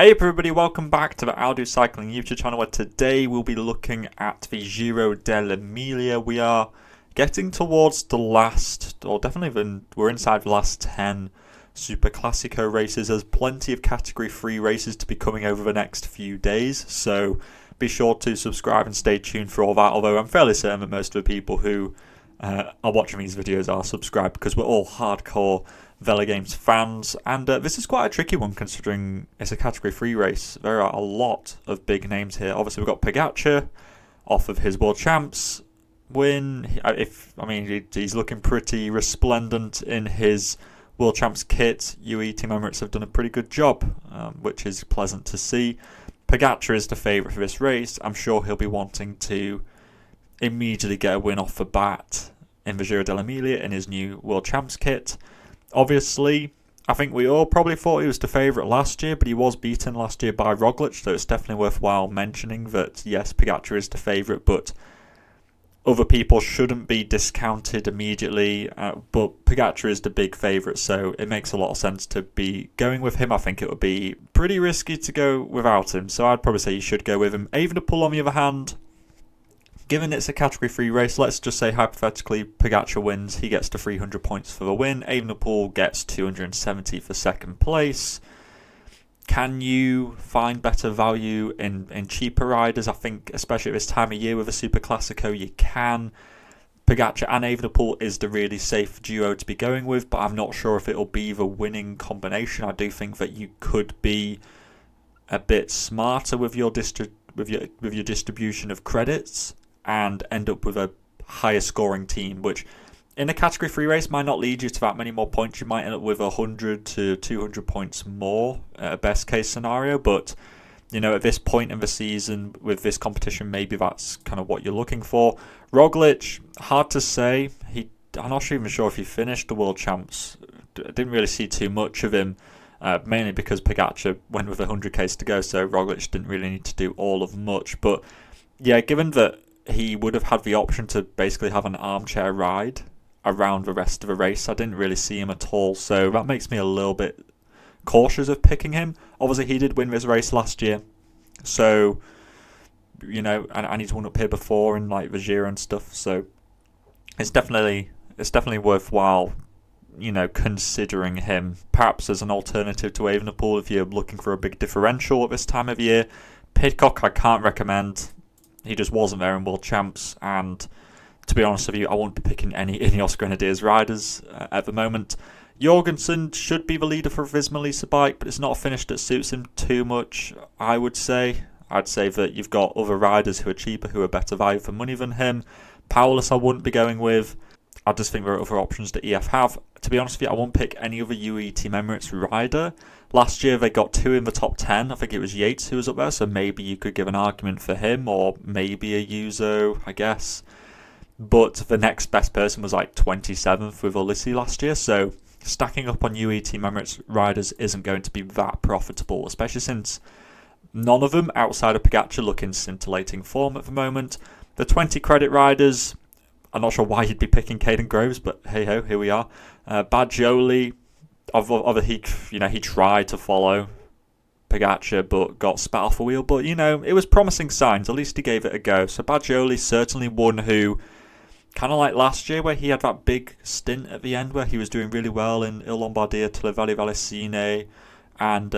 Hey everybody, welcome back to the I'll Do Cycling YouTube channel, where today we'll be looking at the Giro dell'Emilia. We are getting towards the last, or definitely we're inside the last 10 Super Classico races. There's plenty of Category 3 races to be coming over the next few days, so be sure to subscribe and stay tuned for all that, although I'm fairly certain that most of the people who are watching these videos are subscribed because we're all hardcore VELOGAMES fans, and this is quite a tricky one considering it's a Category 3 race. There are a lot of big names here. Obviously we've got Pogacar off of his World Champs win. He's looking pretty resplendent in his World Champs kit. UAE Team Emirates have done a pretty good job, which is pleasant to see. Pogacar is the favourite for this race. I'm sure he'll be wanting to immediately get a win off the bat in the Giro dell'Emilia in his new World Champs kit. Obviously, I think we all probably thought he was the favourite last year, but he was beaten last year by Roglic, so it's definitely worthwhile mentioning that, yes, Pogacar is the favourite, but other people shouldn't be discounted immediately. But Pogacar is the big favourite, so it makes a lot of sense to be going with him. I think it would be pretty risky to go without him, so I'd probably say you should go with him. Evenepoel, on the other hand, given it's a Category 3 race, let's just say hypothetically Pogacar wins, he gets the 300 points for the win. Evenepoel gets 270 for second place. Can you find better value in cheaper riders? I think, especially at this time of year with a Super Classico, you can. Pogacar and Evenepoel is the really safe duo to be going with, but I'm not sure if it'll be the winning combination. I do think that you could be a bit smarter with your distribution of credits and end up with a higher scoring team, which in a Category 3 race might not lead you to that many more points. You might end up with 100 to 200 points more at a best case scenario, but at this point in the season with this competition, maybe that's kind of what you're looking for. Roglic, hard to say. I'm not even sure if he finished the World Champs. I didn't really see too much of him, mainly because Pogacar went with 100k's to go, so Roglic didn't really need to do all of much. But yeah, given that he would have had the option to basically have an armchair ride around the rest of the race, I didn't really see him at all, so that makes me a little bit cautious of picking him. Obviously he did win this race last year, so and he's won up here before in like the Giro and stuff, so it's definitely worthwhile considering him perhaps as an alternative to Evenepoel if you're looking for a big differential at this time of year. Pidcock I can't recommend. He just wasn't there in World Champs, and to be honest with you, I won't be picking any Ineos Grenadiers riders at the moment. Jorgensen should be the leader for Visma Lease bike, but it's not a finish that suits him too much, I would say. I'd say that you've got other riders who are cheaper, who are better value for money than him. Paulus I wouldn't be going with. I just think there are other options that EF have. To be honest with you, I won't pick any other UAE Team Emirates rider. Last year they got 2 in the top 10. I think it was Yates who was up there, so maybe you could give an argument for him, or maybe a Yuzo, I guess. But the next best person was like 27th with Ulissi last year, so stacking up on UAE Team Emirates riders isn't going to be that profitable, especially since none of them outside of Pogacar look in scintillating form at the moment. The 20 credit riders, I'm not sure why you'd be picking Caden Groves, but hey ho, here we are. Badjoli, he tried to follow Pogacar but got spat off a wheel, but it was promising signs. At least he gave it a go. So Badjoli, certainly one who, kind of like last year where he had that big stint at the end where he was doing really well in Il Lombardia, Televalli Vallecine, and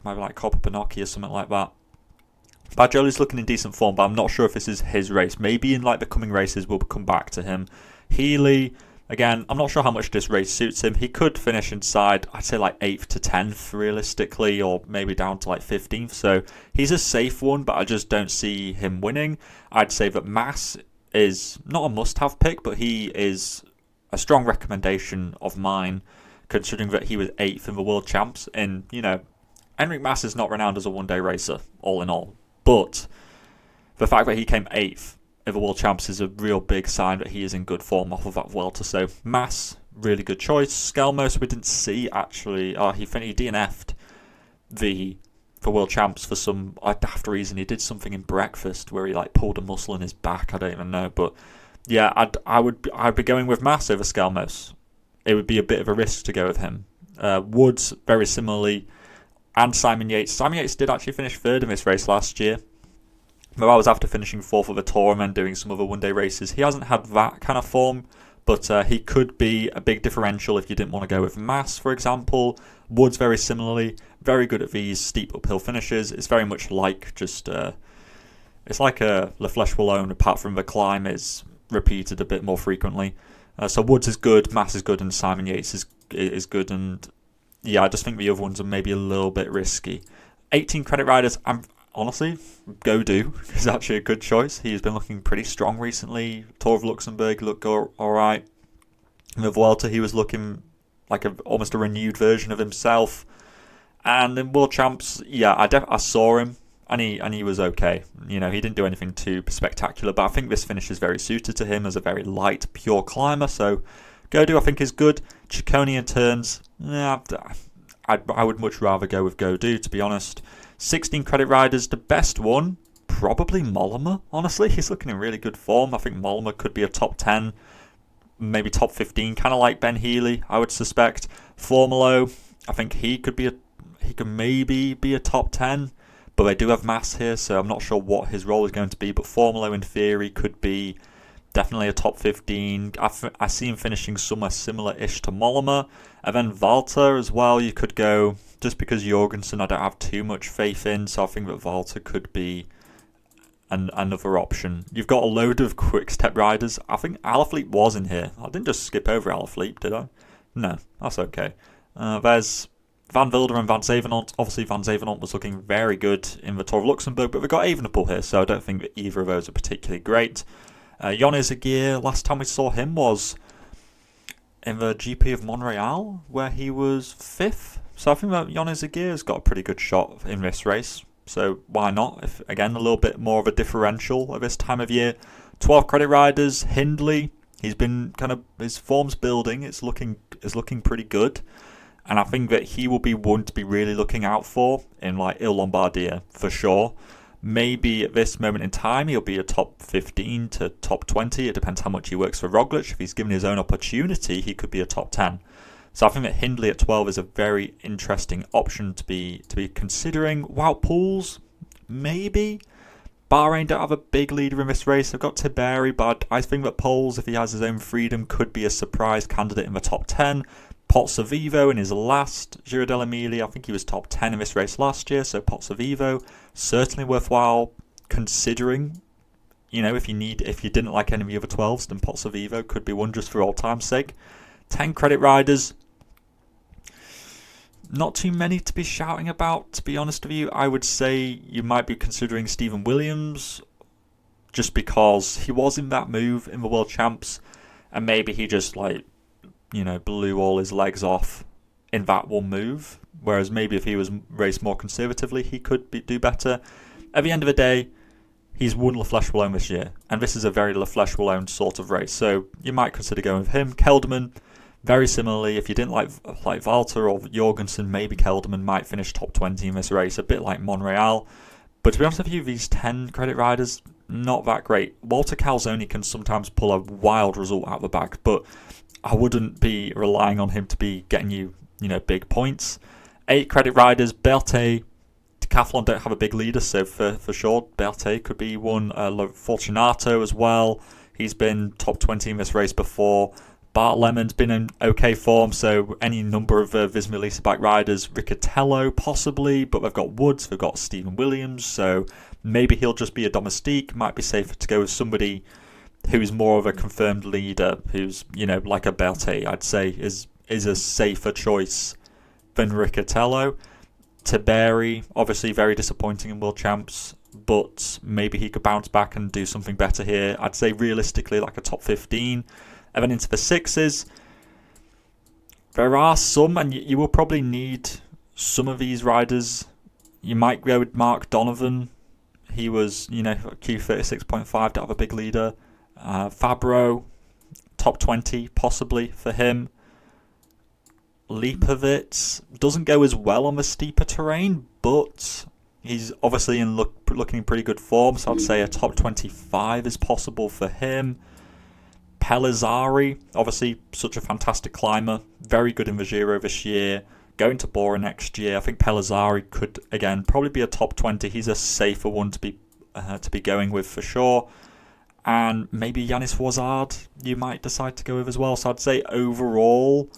maybe like Coppa Pinocchio or something like that. Badjoli's looking in decent form, but I'm not sure if this is his race. Maybe in like the coming races we'll come back to him. Healy, again, I'm not sure how much this race suits him. He could finish inside, I'd say like 8th to 10th realistically, or maybe down to like 15th. So he's a safe one, but I just don't see him winning. I'd say that Mas is not a must-have pick, but he is a strong recommendation of mine, considering that he was 8th in the World Champs. And, Enric Mas is not renowned as a one-day racer, all in all. But the fact that he came 8th in the World Champs is a real big sign that he is in good form off of that Vuelta. So Mas, really good choice. Skelmos we didn't see actually. He DNF'd for World Champs for some daft reason. He did something in breakfast where he like pulled a muscle in his back. I don't even know, but yeah, I'd be going with Mas over Skelmos. It would be a bit of a risk to go with him. Woods, very similarly, and Simon Yates. Simon Yates did actually finish third in this race last year. But that was after finishing fourth of the Tour and then doing some other one-day races. He hasn't had that kind of form, but he could be a big differential if you didn't want to go with Mas, for example. Woods, very similarly, very good at these steep uphill finishes. It's very much like just... it's like a La Flèche Wallonne, apart from the climb is repeated a bit more frequently. So Woods is good, Mas is good, and Simon Yates is good. And yeah, I just think the other ones are maybe a little bit risky. 18 credit riders, honestly, Gaudu is actually a good choice. He's been looking pretty strong recently. Tour of Luxembourg looked alright. In the Vuelta, he was looking like almost a renewed version of himself. And in World Champs, yeah, I saw him, and he was okay. You know, he didn't do anything too spectacular, but I think this finish is very suited to him as a very light, pure climber. So Gaudu, I think, is good. Ciccone turns, yeah, I would much rather go with Gaudu, to be honest. 16 credit riders, the best one, probably Mollema, honestly. He's looking in really good form. I think Mollema could be a top 10, maybe top 15, kind of like Ben Healy, I would suspect. Formolo, I think he could maybe be a top 10, but they do have Mas here, so I'm not sure what his role is going to be, but Formolo in theory could be definitely a top 15. I see him finishing somewhere similar-ish to Mollema. And then Walter as well, you could go, just because Jorgensen I don't have too much faith in, so I think that Walter could be another option. You've got a load of quick-step riders. I think Alaphilippe was in here. I didn't just skip over Alaphilippe, did I? No, that's okay. There's Van Wilder and Van Zevenont. Obviously, Van Zevenont was looking very good in the Tour of Luxembourg, but we've got Evenepoel here, so I don't think that either of those are particularly great. Jon Izagirre, last time we saw him was in the GP of Montreal, where he was 5th. So I think that Jon Izagirre's got a pretty good shot in this race. So why not? If again, a little bit more of a differential at this time of year. 12 credit riders. Hindley, his form's building. It's looking pretty good. And I think that he will be one to be really looking out for in like Il Lombardia for sure. Maybe at this moment in time, he'll be a top 15 to top 20. It depends how much he works for Roglic. If he's given his own opportunity, he could be a top 10. So I think that Hindley at 12 is a very interesting option to be considering. Wout Poels, maybe. Bahrain don't have a big leader in this race. They've got Tiberi, but I think that Poels, if he has his own freedom, could be a surprise candidate in the top 10. Pozzovivo in his last Giro dell'Emilia, I think he was top 10 in this race last year, so Pozzovivo, certainly worthwhile considering. You know, if you didn't like any of the other 12s, then Pozzovivo could be one just for old time's sake. 10 credit riders, not too many to be shouting about, to be honest with you. I would say you might be considering Stephen Williams, just because he was in that move in the World Champs, and maybe he just blew all his legs off in that one move. Whereas maybe if he was raced more conservatively, he could do better. At the end of the day, he's won La Flèche Wallonne this year, and this is a very La Flèche Wallonne sort of race, so you might consider going with him. Kelderman, very similarly, if you didn't like Walter or Jorgensen, maybe Kelderman might finish top 20 in this race, a bit like Montreal. But to be honest with you, these 10 credit riders, not that great. Walter Calzoni can sometimes pull a wild result out of the bag, but I wouldn't be relying on him to be getting you, big points. 8 credit riders, Berthet, Decathlon don't have a big leader, so for sure, Berthet could be one. Fortunato as well. He's been top 20 in this race before. Bart Lemon's been in okay form, so any number of Visma Leaseback riders. Riccatello, possibly, but they've got Woods, they've got Stephen Williams, so maybe he'll just be a domestique. Might be safer to go with somebody who's more of a confirmed leader, who's, like a Berthet, I'd say, is a safer choice than Riccatello. Tiberi, obviously very disappointing in World Champs, but maybe he could bounce back and do something better here. I'd say realistically like a top 15. And then into the 6s, there are some, and you will probably need some of these riders. You might go with Mark Donovan. He was, Q36.5, don't have a big leader. Fabro, top 20 possibly for him. Lipovitz doesn't go as well on the steeper terrain, but he's obviously looking in pretty good form, so I'd say a top 25 is possible for him. Pellizzari, obviously such a fantastic climber, very good in the Giro this year, going to Bora next year. I think Pellizzari could, again, probably be a top 20. He's a safer one to be going with for sure. And maybe Yanis Wazard you might decide to go with as well. So I'd say overall,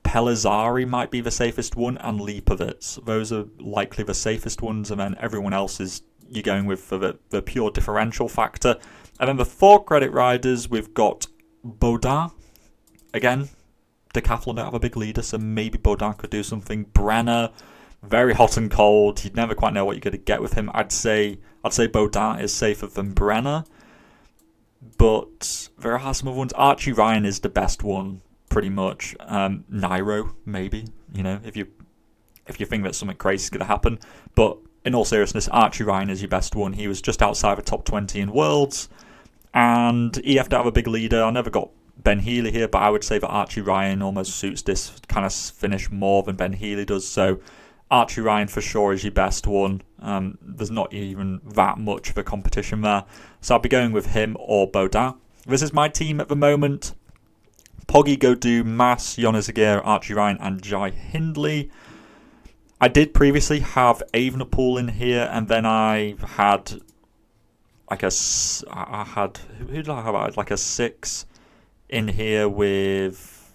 Pellizzari might be the safest one, and Lipovitz. Those are likely the safest ones, and then everyone else is you're going with for the pure differential factor. And then the 4 credit riders, we've got Baudin. Again, Decathlon don't have a big leader, so maybe Baudin could do something. Brenner, very hot and cold. You'd never quite know what you're going to get with him. I'd say Baudin is safer than Brenner, but there are some other ones. Archie Ryan is the best one, pretty much. Nairo, maybe. If you think that something crazy is going to happen, but in all seriousness, Archie Ryan is your best one. He was just outside the top 20 in Worlds, and EF don't have a big leader. I never got Ben Healy here, but I would say that Archie Ryan almost suits this kind of finish more than Ben Healy does. So Archie Ryan for sure is your best one. There's not even that much of a competition there. So I'll be going with him or Baudin. This is my team at the moment. Poggy, Gaudu, Mas, Jonas Aguirre, Archie Ryan and Jai Hindley. I did previously have Evenepoel in here, and then I had who did I have? I had like a 6 in here with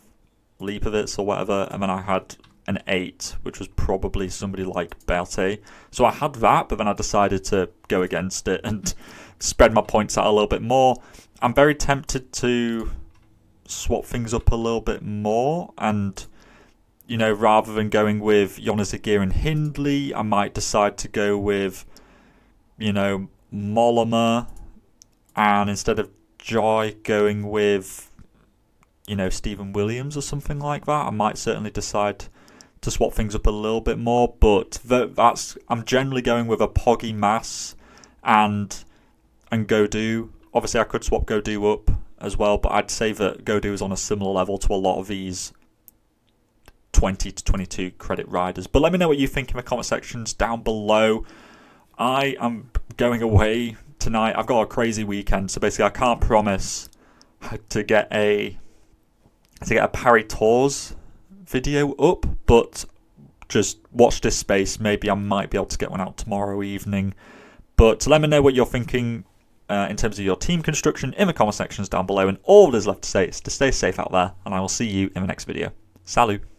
Lipovitz or whatever, and then I had an 8, which was probably somebody like Berthe. So I had that, but then I decided to go against it and spread my points out a little bit more. I'm very tempted to swap things up a little bit more, and rather than going with Jonas Aguirre and Hindley, I might decide to go with Mollema, and instead of Joy going with Stephen Williams or something like that. I might certainly decide to swap things up a little bit more, but I'm generally going with a Poggy, Mas and Gaudu. Obviously I could swap Gaudu up as well, but I'd say that Gaudu is on a similar level to a lot of these 20 to 22 credit riders. But let me know what you think in the comment sections down below. I am going away tonight. I've got a crazy weekend, so basically I can't promise to get a Paris Tours video up, but just watch this space. Maybe I might be able to get one out tomorrow evening. But let me know what you're thinking in terms of your team construction in the comment sections down below, and all there's left to say is to stay safe out there, and I will see you in the next video. Salut!